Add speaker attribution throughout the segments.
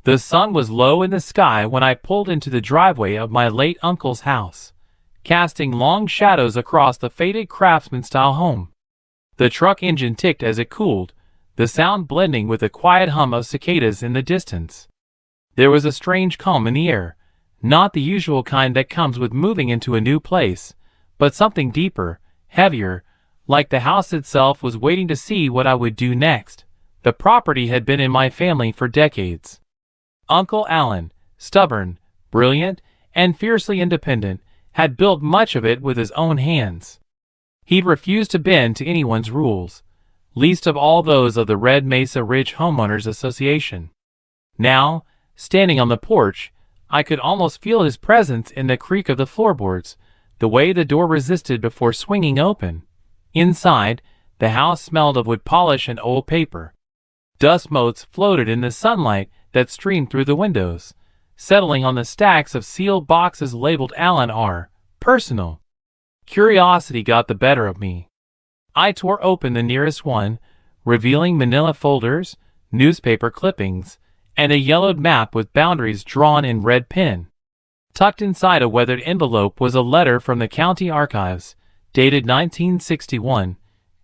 Speaker 1: The sun was low in the sky when I pulled into the driveway of my late uncle's house, casting long shadows across the faded craftsman-style home. The truck engine ticked as it cooled, the sound blending with the quiet hum of cicadas in the distance. There was a strange calm in the air, not the usual kind that comes with moving into a new place, but something deeper, heavier, like the house itself was waiting to see what I would do next. The property had been in my family for decades. Uncle Alan, stubborn, brilliant, and fiercely independent, had built much of it with his own hands. He'd refused to bend to anyone's rules, least of all those of the Red Mesa Ridge Homeowners Association. Now, standing on the porch, I could almost feel his presence in the creak of the floorboards, the way the door resisted before swinging open. Inside, the house smelled of wood polish and old paper. Dust motes floated in the sunlight that streamed through the windows, settling on the stacks of sealed boxes labeled Allen R. Personal. Curiosity got the better of me. I tore open the nearest one, revealing manila folders, newspaper clippings, and a yellowed map with boundaries drawn in red pen. Tucked inside a weathered envelope was a letter from the county archives, dated 1961,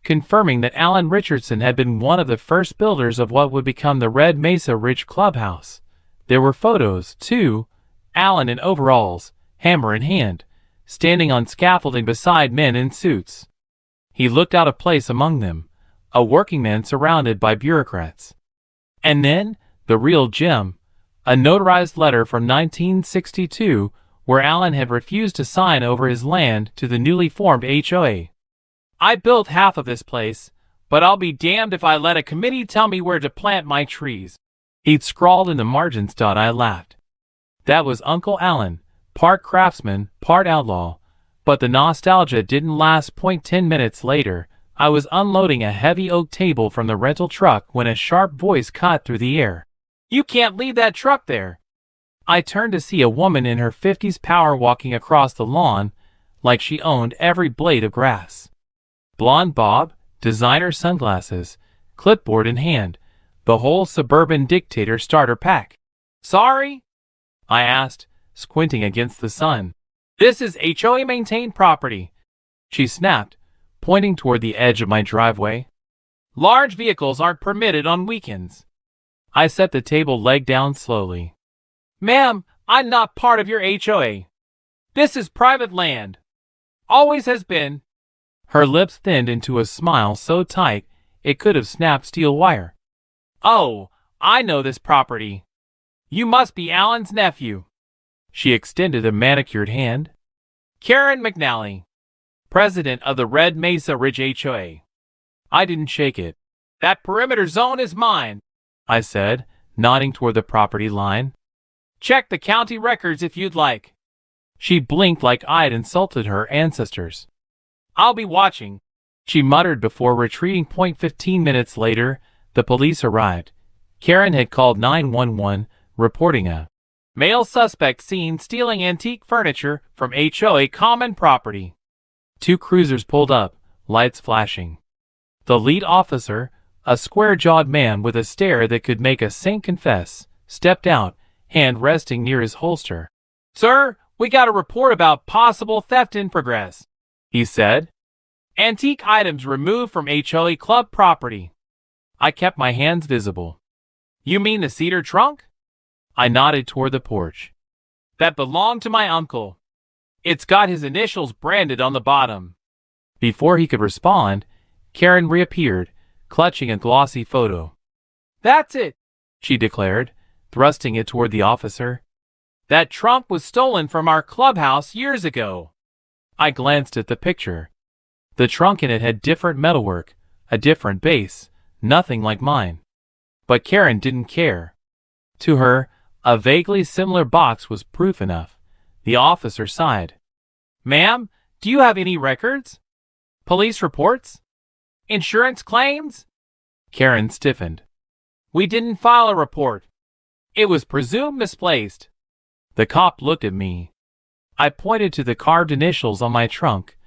Speaker 1: confirming that Alan Richardson had been one of the first builders of what would become the Red Mesa Ridge Clubhouse. There were photos, too, Alan in overalls, hammer in hand, standing on scaffolding beside men in suits. He looked out of place among them, a working man surrounded by bureaucrats. And then, the real gem, a notarized letter from 1962 where Alan had refused to sign over his land to the newly formed HOA. I built half of this place, but I'll be damned if I let a committee tell me where to plant my trees. He'd scrawled in the margins. I laughed. That was Uncle Alan, part craftsman, part outlaw, but the nostalgia didn't last. 10 minutes later, I was unloading a heavy oak table from the rental truck when a sharp voice cut through the air. "You can't leave that truck there." I turned to see a woman in her 50s power walking across the lawn like she owned every blade of grass. Blonde bob, designer sunglasses, clipboard in hand, the whole Suburban Dictator starter pack. "Sorry?" I asked, squinting against the sun. "This is HOA maintained property," she snapped, pointing toward the edge of my driveway. "Large vehicles aren't permitted on weekends." I set the table leg down slowly. "Ma'am, I'm not part of your HOA. This is private land. Always has been." Her lips thinned into a smile so tight it could have snapped steel wire. "Oh, I know this property. You must be Alan's nephew." She extended a manicured hand. "Karen McNally, president of the Red Mesa Ridge HOA." I didn't shake it. "That perimeter zone is mine," I said, nodding toward the property line. "Check the county records if you'd like." She blinked like I'd insulted her ancestors. "I'll be watching," she muttered before retreating. 15 minutes later, the police arrived. Karen had called 911, reporting a male suspect seen stealing antique furniture from HOA common property. 2 cruisers pulled up, lights flashing. The lead officer, a square-jawed man with a stare that could make a saint confess, stepped out, hand resting near his holster. "Sir, we got a report about possible theft in progress," he said. "Antique items removed from HOA club property." I kept my hands visible. "You mean the cedar trunk?" I nodded toward the porch. "That belonged to my uncle. It's got his initials branded on the bottom." Before he could respond, Karen reappeared, clutching a glossy photo. "That's it," she declared, thrusting it toward the officer. "That trunk was stolen from our clubhouse years ago." I glanced at the picture. The trunk in it had different metalwork, a different base, nothing like mine. But Karen didn't care. To her, a vaguely similar box was proof enough. The officer sighed. "Ma'am, do you have any records? Police reports? Insurance claims?" Karen stiffened. "We didn't file a report. It was presumed misplaced." The cop looked at me. I pointed to the carved initials on my trunk,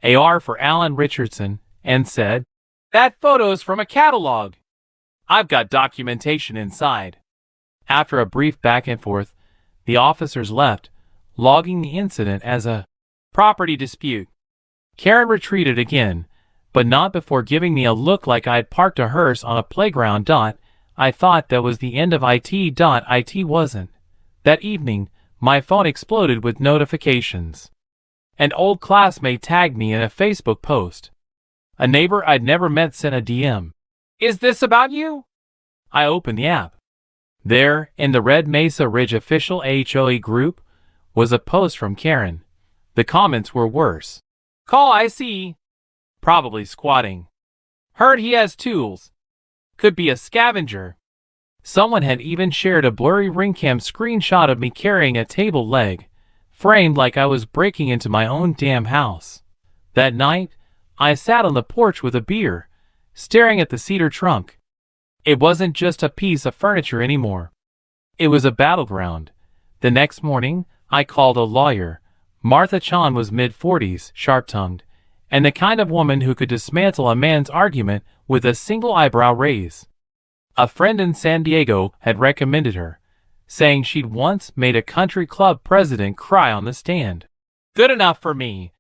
Speaker 1: AR for Alan Richardson, and said, "That photo's from a catalog. I've got documentation inside." After a brief back and forth, the officers left, logging the incident as a property dispute. Karen retreated again, but not before giving me a look like I'd parked a hearse on a playground. I thought that was the end of it. It wasn't. That evening, my phone exploded with notifications. An old classmate tagged me in a Facebook post. A neighbor I'd never met sent a DM. "Is this about you?" I opened the app. There, in the Red Mesa Ridge official HOA group, was a post from Karen. The comments were worse. "Call IC. Probably squatting. Heard he has tools. Could be a scavenger." Someone had even shared a blurry ring cam screenshot of me carrying a table leg, framed like I was breaking into my own damn house. That night, I sat on the porch with a beer, staring at the cedar trunk. It wasn't just a piece of furniture anymore. It was a battleground. The next morning, I called a lawyer. Martha Chan was mid-40s, sharp-tongued, and the kind of woman who could dismantle a man's argument with a single eyebrow raise. A friend in San Diego had recommended her, saying she'd once made a country club president cry on the stand. "Good enough for me,"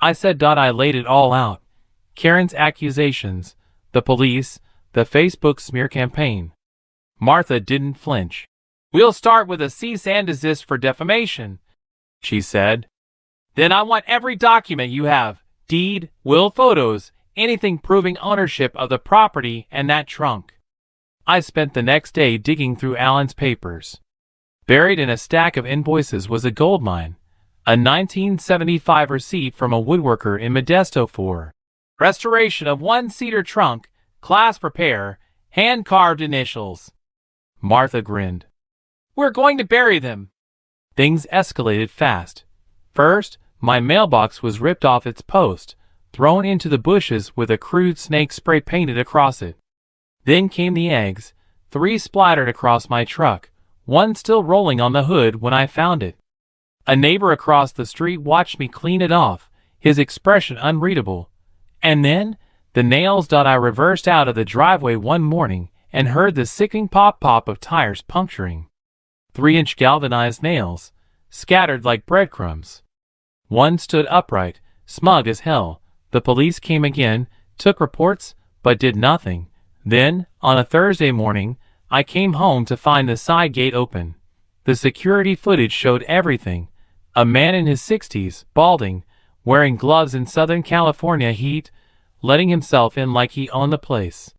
Speaker 1: I said. I laid it all out. Karen's accusations, the police, the Facebook smear campaign. Martha didn't flinch. "We'll start with a cease and desist for defamation," she said. "Then I want every document you have, deed, will, photos, anything proving ownership of the property and that trunk." I spent the next day digging through Alan's papers. Buried in a stack of invoices was a goldmine, a 1975 receipt from a woodworker in Modesto for restoration of one cedar trunk, class repair, hand-carved initials. Martha grinned. "We're going to bury them." Things escalated fast. First, my mailbox was ripped off its post, thrown into the bushes with a crude snake spray painted across it. Then came the eggs, 3 splattered across my truck, one still rolling on the hood when I found it. A neighbor across the street watched me clean it off, his expression unreadable. And then, the nails. I reversed out of the driveway one morning and heard the sickening pop-pop of tires puncturing. 3-inch galvanized nails, scattered like breadcrumbs. One stood upright, smug as hell. The police came again, took reports, but did nothing. Then, on a Thursday morning, I came home to find the side gate open. The security footage showed everything. A man in his 60s, balding, wearing gloves in Southern California heat, letting himself in like he owned the place.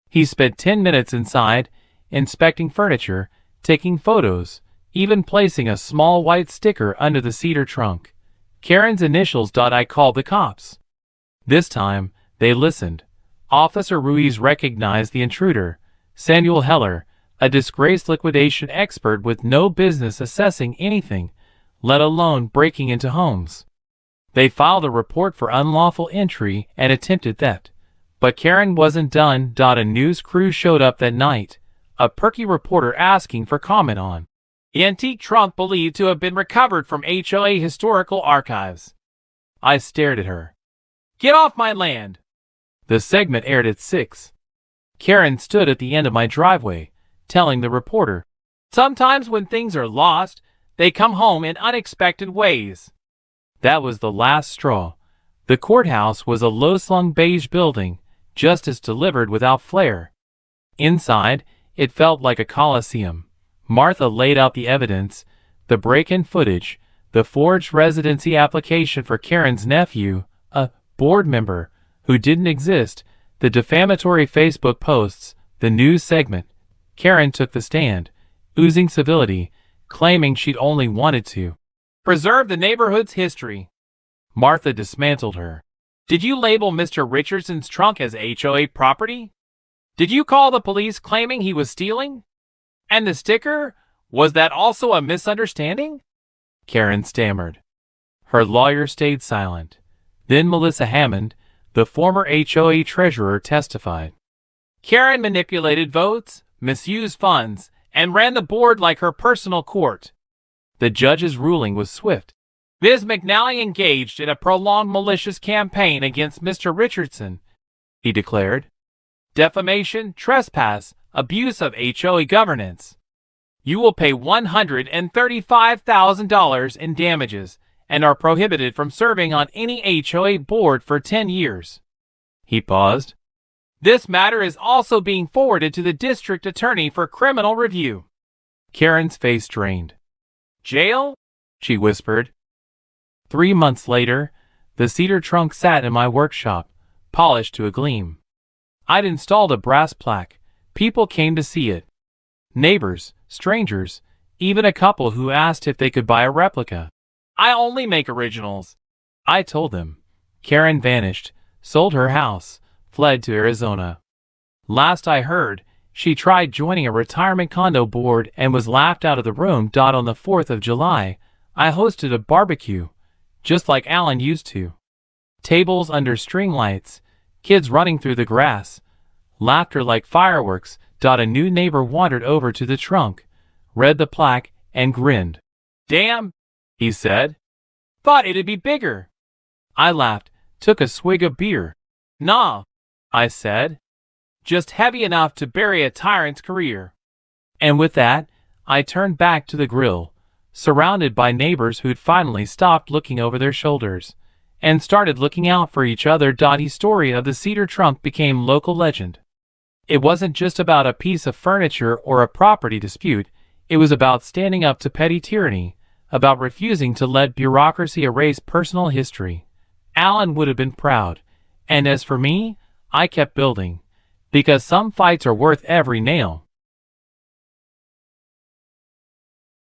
Speaker 1: He spent 10 minutes inside, inspecting furniture, taking photos, even placing a small white sticker under the cedar trunk. Karen's initials. I called the cops. This time, they listened. Officer Ruiz recognized the intruder, Samuel Heller, a disgraced liquidation expert with no business assessing anything, let alone breaking into homes. They filed a report for unlawful entry and attempted theft. But Karen wasn't done. A news crew showed up that night, a perky reporter asking for comment on the antique trunk believed to have been recovered from HOA historical archives. I stared at her. "Get off my land!" The segment aired at 6. Karen stood at the end of my driveway, telling the reporter, "Sometimes when things are lost, they come home in unexpected ways." That was the last straw. The courthouse was a low-slung beige building, justice delivered without flair. Inside, it felt like a coliseum. Martha laid out the evidence, the break-in footage, the forged residency application for Karen's nephew, a board member who didn't exist, the defamatory Facebook posts, the news segment. Karen took the stand, oozing civility, claiming she'd only wanted to preserve the neighborhood's history. Martha dismantled her. "Did you label Mr. Richardson's trunk as HOA property? Did you call the police claiming he was stealing? And the sticker? Was that also a misunderstanding?" Karen stammered. Her lawyer stayed silent. Then Melissa Hammond, the former HOA treasurer, testified. "Karen manipulated votes, misused funds, and ran the board like her personal court." The judge's ruling was swift. "Ms. McNally engaged in a prolonged malicious campaign against Mr. Richardson," he declared. "Defamation, trespass, abuse of HOA governance." You will pay $135,000 in damages and are prohibited from serving on any HOA board for 10 years. He paused. This matter is also being forwarded to the district attorney for criminal review. Karen's face drained. Jail? She whispered. 3 months later, the cedar trunk sat in my workshop, polished to a gleam. I'd installed a brass plaque. People came to see it. Neighbors, strangers, even a couple who asked if they could buy a replica. I only make originals, I told them. Karen vanished, sold her house, fled to Arizona. Last I heard, she tried joining a retirement condo board and was laughed out of the room. On the 4th of July, I hosted a barbecue, just like Alan used to. Tables under string lights, kids running through the grass, laughter like fireworks. A new neighbor wandered over to the trunk, read the plaque, and grinned. Damn, he said. Thought it'd be bigger. I laughed, took a swig of beer. Nah, I said. Just heavy enough to bury a tyrant's career. And with that, I turned back to the grill, surrounded by neighbors who'd finally stopped looking over their shoulders and started looking out for each other. His story of the cedar trunk became local legend. It wasn't just about a piece of furniture or a property dispute. It was about standing up to petty tyranny, about refusing to let bureaucracy erase personal history. Alan would have been proud. And as for me, I kept building. Because some fights are worth every nail.